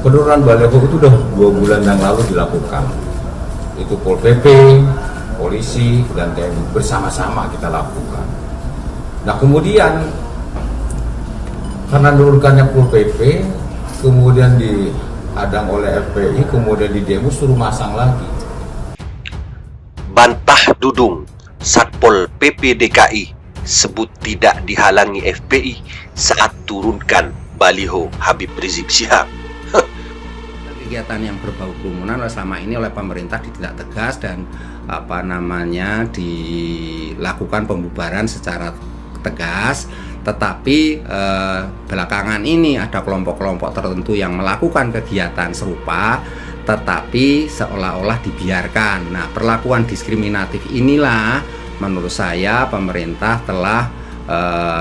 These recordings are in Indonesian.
Penurunan baliho itu udah 2 bulan yang lalu dilakukan. Itu Pol PP, polisi, dan TNI bersama-sama kita lakukan. Nah kemudian karena menurunkannya Pol PP, kemudian dihadang oleh FPI, kemudian di demo suruh masang lagi. Bantah Dudung, Satpol PP DKI sebut tidak dihalangi FPI saat turunkan baliho Habib Rizik Syihab. Kegiatan yang berbau kerumunan selama ini oleh pemerintah tidak tegas dan dilakukan pembubaran secara tegas, tetapi belakangan ini ada kelompok-kelompok tertentu yang melakukan kegiatan serupa tetapi seolah-olah dibiarkan. Nah, perlakuan diskriminatif inilah menurut saya pemerintah telah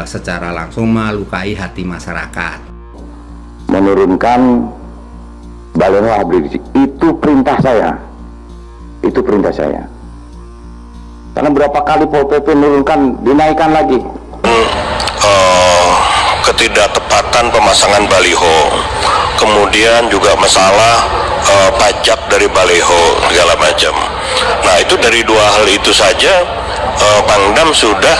secara langsung melukai hati masyarakat. Menurunkan baliho Habib Rizik itu perintah saya, karena berapa kali Pol PP menurunkan, dinaikkan lagi. Ketidaktepatan pemasangan baliho, kemudian juga masalah pajak dari baliho segala macam. Nah itu dari 2 hal itu saja Pangdam sudah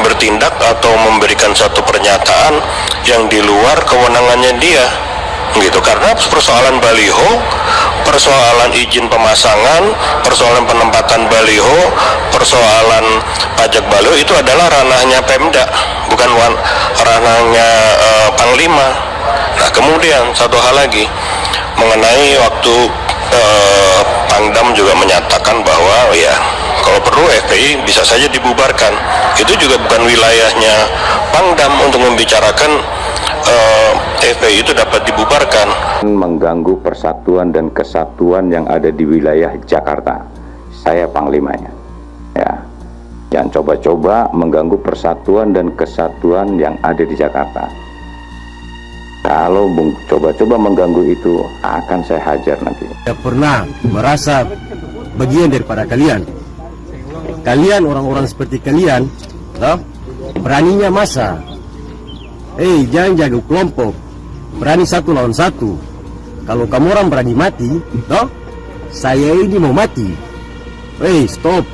bertindak atau memberikan satu pernyataan yang di luar kewenangannya dia. Gitu, karena persoalan baliho, persoalan izin pemasangan, persoalan penempatan baliho, persoalan pajak baliho itu adalah ranahnya Pemda, bukan ranahnya Panglima. Nah kemudian satu hal lagi mengenai waktu Pangdam juga menyatakan bahwa ya kalau perlu FPI bisa saja dibubarkan, itu juga bukan wilayahnya Pangdam untuk membicarakan FPI itu dapat dibubarkan. Mengganggu persatuan dan kesatuan yang ada di wilayah Jakarta. Saya panglimanya. Ya. Jangan coba-coba mengganggu persatuan dan kesatuan yang ada di Jakarta. Kalau coba-coba mengganggu itu akan saya hajar nanti. Tidak pernah merasa bagian daripada kalian. Kalian orang-orang seperti kalian, beraninya masa. Jangan jaga kelompok, berani 1 lawan 1. Kalau kamu orang berani mati, saya ini mau mati. Stop,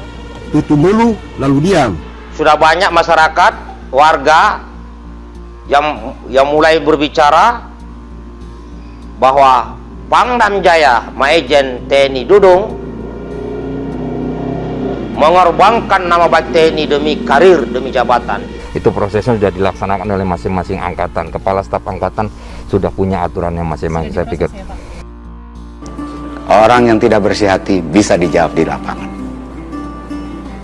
tutup dulu, lalu diam. Sudah banyak masyarakat, warga yang mulai berbicara bahwa Pangdam Jaya, Maijen TNI Dudung mengorbankan nama baik TNI demi karir, demi jabatan. Itu prosesnya sudah dilaksanakan oleh masing-masing angkatan. Kepala staf angkatan sudah punya aturannya masing-masing, saya pikir. Orang yang tidak bersih hati bisa dijawab di lapangan.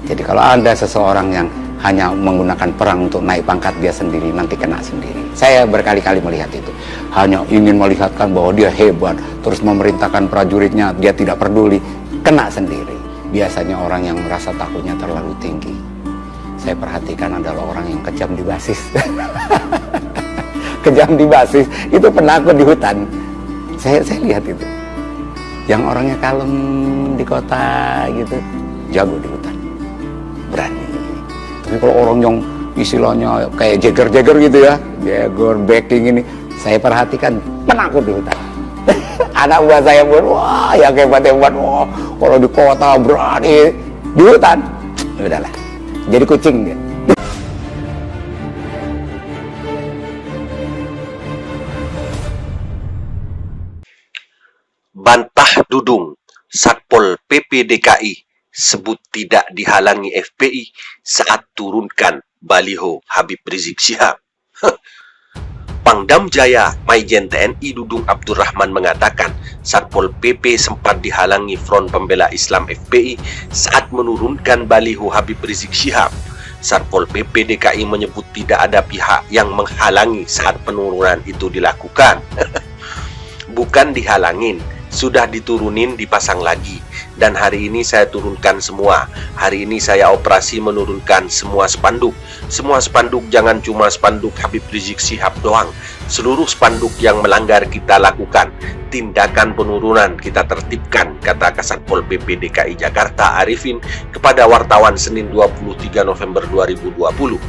Jadi kalau ada seseorang yang hanya menggunakan perang untuk naik pangkat dia sendiri, nanti kena sendiri. Saya berkali-kali melihat itu. Hanya ingin melihatkan bahwa dia hebat, terus memerintahkan prajuritnya, dia tidak peduli, kena sendiri. Biasanya orang yang merasa takutnya terlalu tinggi. Saya perhatikan adalah orang yang kejam di basis. Kejam di basis itu penakut di hutan. Saya lihat itu. Yang orangnya kalem di kota gitu, jago di hutan, berani. Tapi kalau orang yang istilahnya kayak Jagger gitu ya, Jagger backing ini, saya perhatikan penakut di hutan. Anak buah saya pun, wah yang hebat-hebat, wah kalau di kota berani, di hutan, udahlah. Jadi kucing dia. Bantah Dudung, Satpol PP DKI sebut tidak dihalangi FPI saat turunkan baliho Habib Rizik Syihab. Pangdam Jaya, Maijen TNI Dudung Abdurrahman mengatakan Satpol PP sempat dihalangi Front Pembela Islam FPI saat menurunkan baliho Habib Rizik Syihab. Satpol PP DKI menyebut tidak ada pihak yang menghalangi saat penurunan itu dilakukan. Bukan dihalangin, sudah diturunin dipasang lagi. Dan hari ini saya turunkan semua. Hari ini saya operasi menurunkan semua spanduk. Semua spanduk, jangan cuma spanduk Habib Rizik Syihab doang. Seluruh spanduk yang melanggar kita lakukan. Tindakan penurunan kita tertibkan, kata Kasatpol PP DKI Jakarta Arifin kepada wartawan Senin 23 November 2020.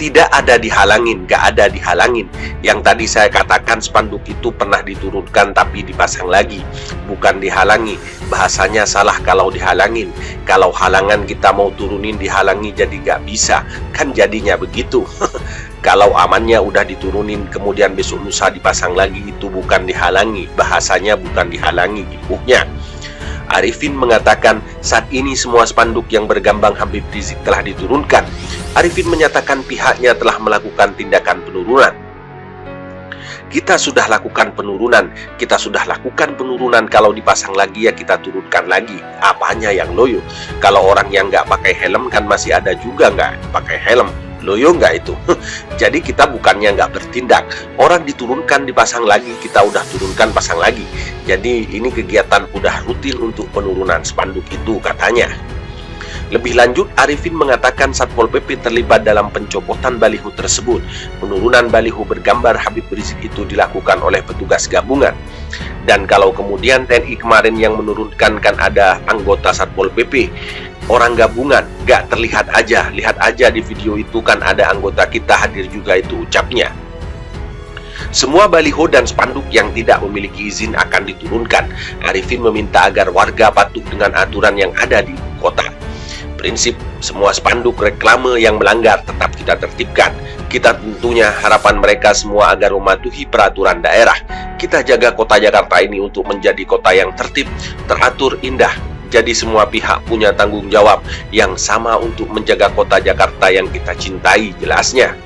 tidak ada dihalangin, gak ada dihalangin. Yang tadi saya katakan spanduk itu pernah diturunkan tapi dipasang lagi, bukan dihalangi. Bahasanya salah kalau dihalangin. Kalau halangan kita mau turunin dihalangi jadi gak bisa, kan jadinya begitu. Kalau amannya udah diturunin kemudian besok lusa dipasang lagi, itu bukan dihalangi. Bahasanya bukan dihalangi, ibunya. Arifin mengatakan saat ini semua spanduk yang bergambar Habib Rizik telah diturunkan. Arifin menyatakan pihaknya telah melakukan tindakan penurunan. Kita sudah lakukan penurunan, kalau dipasang lagi ya kita turunkan lagi. Apanya yang loyo? Kalau orang yang nggak pakai helm kan masih ada juga nggak pakai helm. Loyo nggak itu? Jadi kita bukannya nggak bertindak, orang diturunkan dipasang lagi, kita udah turunkan pasang lagi. Jadi ini kegiatan udah rutin untuk penurunan spanduk itu katanya. Lebih lanjut, Arifin mengatakan Satpol PP terlibat dalam pencopotan baliho tersebut. Penurunan baliho bergambar Habib Rizik itu dilakukan oleh petugas gabungan. Dan kalau kemudian TNI kemarin yang menurunkan kan ada anggota Satpol PP, orang gabungan, gak terlihat aja, lihat aja di video itu kan ada anggota kita hadir juga, itu ucapnya. Semua baliho dan spanduk yang tidak memiliki izin akan diturunkan. Arifin meminta agar warga patuh dengan aturan yang ada di kota. Prinsip semua spanduk reklame yang melanggar tetap kita tertibkan. Kita tentunya harapan mereka semua agar mematuhi peraturan daerah. Kita jaga kota Jakarta ini untuk menjadi kota yang tertib, teratur, indah. Jadi semua pihak punya tanggung jawab yang sama untuk menjaga kota Jakarta yang kita cintai, jelasnya.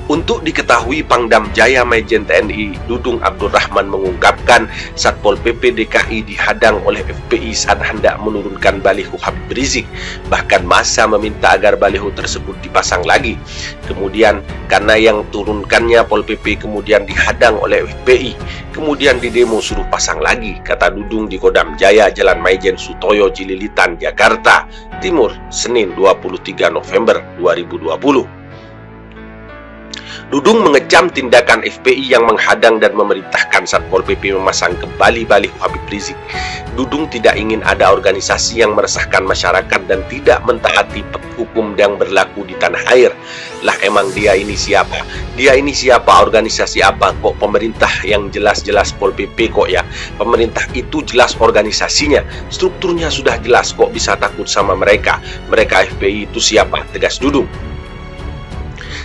Untuk diketahui, Pangdam Jaya Majen TNI Dudung Abdurrahman mengungkapkan Satpol PP DKI dihadang oleh FPI saat hendak menurunkan baliho Habib Rizik. Bahkan massa meminta agar baliho tersebut dipasang lagi. Kemudian karena yang turunkannya Pol PP kemudian dihadang oleh FPI, kemudian didemo suruh pasang lagi, kata Dudung di Kodam Jaya Jalan Maijen Sutoyo Cililitan, Jakarta Timur, Senin 23 November 2020. Dudung mengecam tindakan FPI yang menghadang dan memerintahkan Satpol PP memasang kembali baliho Habib Rizik. Dudung tidak ingin ada organisasi yang meresahkan masyarakat dan tidak mentaati hukum yang berlaku di tanah air. Lah emang dia ini siapa? Dia ini siapa? Organisasi apa? Kok pemerintah yang jelas-jelas Pol PP kok ya? Pemerintah itu jelas organisasinya, strukturnya sudah jelas, kok bisa takut sama mereka? Mereka FPI itu siapa? Tegas Dudung.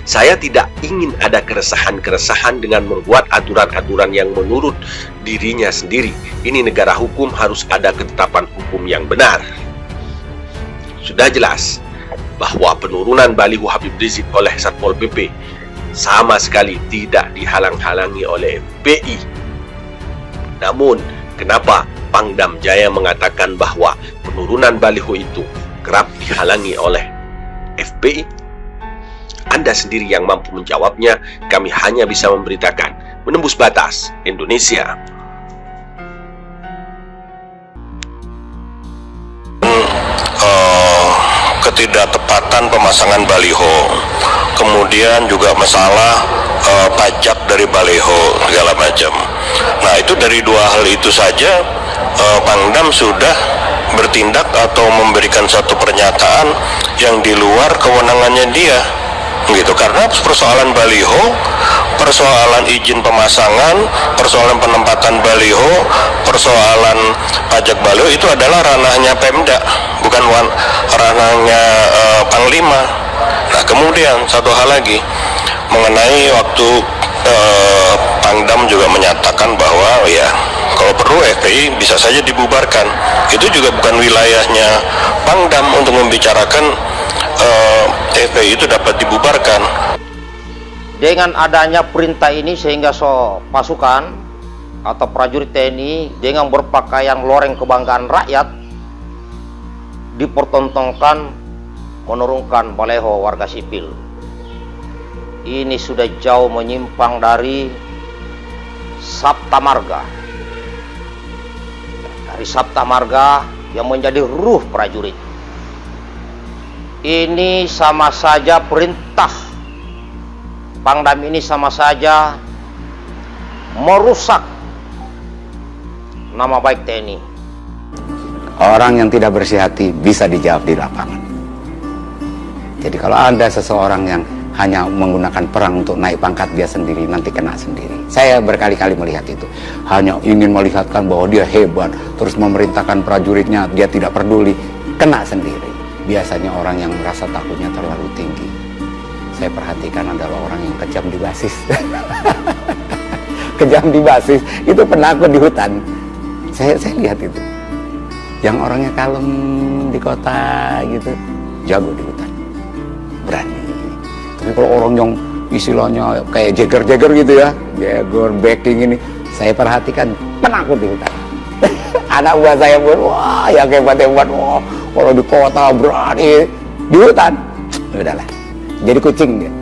Saya tidak ingin ada keresahan-keresahan dengan membuat aturan-aturan yang menurut dirinya sendiri. Ini negara hukum, harus ada ketetapan hukum yang benar. Sudah jelas bahwa penurunan baliho Habib Rizik oleh Satpol PP sama sekali tidak dihalang-halangi oleh FPI. Namun, kenapa Pangdam Jaya mengatakan bahwa penurunan baliho itu kerap dihalangi oleh FPI? Anda sendiri yang mampu menjawabnya. Kami hanya bisa memberitakan. Menembus Batas Indonesia. Ketidaktepatan pemasangan baliho, kemudian juga masalah pajak dari baliho segala macam. Nah, itu dari dua hal itu saja Pangdam sudah bertindak atau memberikan satu pernyataan yang di luar kewenangannya dia. Gitu, karena persoalan baliho, persoalan izin pemasangan, persoalan penempatan baliho, persoalan pajak baliho itu adalah ranahnya Pemda, bukan ranahnya Panglima. Nah, kemudian satu hal lagi mengenai waktu Pangdam juga menyatakan bahwa ya kalau perlu FPI bisa saja dibubarkan. Itu juga bukan wilayahnya Pangdam untuk membicarakan FPI itu dapat dibubarkan. Dengan adanya perintah ini sehingga pasukan atau prajurit TNI dengan berpakaian loreng kebanggaan rakyat dipertontonkan menurunkan baliho warga sipil. Ini sudah jauh menyimpang dari Sabta Marga. Dari Sabta Marga yang menjadi ruh prajurit. Ini sama saja perintah Pangdam ini sama saja merusak nama baik TNI. Orang yang tidak bersih hati bisa dijawab di lapangan. Jadi kalau ada seseorang yang hanya menggunakan perang untuk naik pangkat dia sendiri, nanti kena sendiri. Saya berkali-kali melihat itu. Hanya ingin melihatkan bahwa dia hebat, terus memerintahkan prajuritnya, dia tidak peduli, kena sendiri. Biasanya orang yang merasa takutnya terlalu tinggi. Saya perhatikan adalah orang yang kejam di basis. Kejam di basis, itu penakut di hutan. Saya lihat itu. Yang orangnya kalem di kota gitu, jago di hutan, berani. Tapi kalau orang yang istilahnya kayak Jagger gitu ya, Jagger, backing ini, saya perhatikan penakut di hutan. Anak buah saya pun, wah yang hebat-hebat, wah kalau di kota berani, di hutan, udahlah, jadi kucing dia.